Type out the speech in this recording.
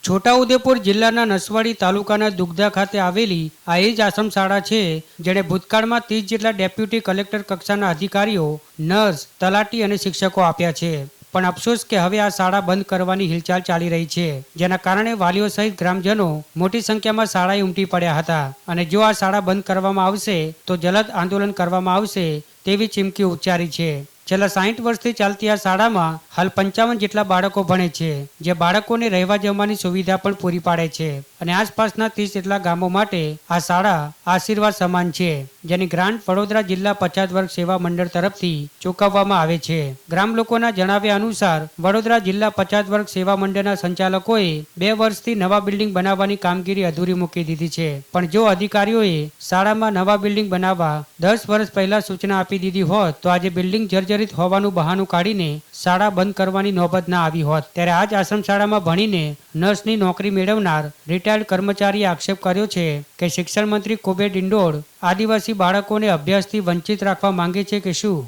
છોટાઉદેપુર જિલ્લાના નસવાડી તાલુકાના દુગધા ખાતે આવેલી આ એ જ આશ્રમ શાળા છે, જેણે ભૂતકાળમાં 30 જેટલા ડેપ્યુટી કલેક્ટર કક્ષાના અધિકારીઓ, નર્સ, તલાટી અને શિક્ષકો આપ્યા છે. પણ અફસોસ કે હવે આ શાળા બંધ કરવાની હિલચાલ ચાલી રહી છે, જેના કારણે વાલીઓ સહિત ગ્રામજનો મોટી સંખ્યામાં શાળાએ ઉમટી પડ્યા હતા અને જો આ શાળા બંધ કરવામાં આવશે તો જલદ આંદોલન કરવામાં આવશે તેવી ચીમકી ઉચ્ચારી છે. છેલ્લા 60 વર્ષથી ચાલતી આ શાળામાં હાલ 55 જેટલા બાળકો ભણે છે, જે બાળકોને રહેવા જમવાની સુવિધા પણ પૂરી પાડે છે અને આસપાસના 30 જેટલા ગામો માટે આ શાળા આશીર્વાદ સમાન છે, જેની ગ્રાન્ટ વડોદરા જિલ્લા પછાત વર્ગ સેવા મંડળ તરફથી ચૂકવવામાં આવે છે. ગ્રામ લોકોના જણાવ્યા અનુસાર વડોદરા જિલ્લા પછાત વર્ગ સેવા મંડળના સંચાલકોએ 2 વર્ષથી નવા બિલ્ડિંગ બનાવવાની કામગીરી અધૂરી મૂકી દીધી છે, પણ જો અધિકારીઓએ શાળામાં નવા બિલ્ડિંગ બનાવવા 10 વર્ષ પહેલા સૂચના આપી દીધી હોત તો આજે બિલ્ડિંગ જર્જરિત હોવાનું બહાનું કાઢીને શાળા બંધ કરવાની નોબત ના આવી હોત. ત્યારે આજ આશ્રમ શાળામાં ભણીને નર્સની નોકરી મેળવનાર રિટાયર્ડ કર્મચારીએ આક્ષેપ કર્યો છે કે શિક્ષણ મંત્રી કુબેર ડિંડોર આદિવાસી બાળકોને અભ્યાસથી વંચિત રાખવા માંગે છે કે શું?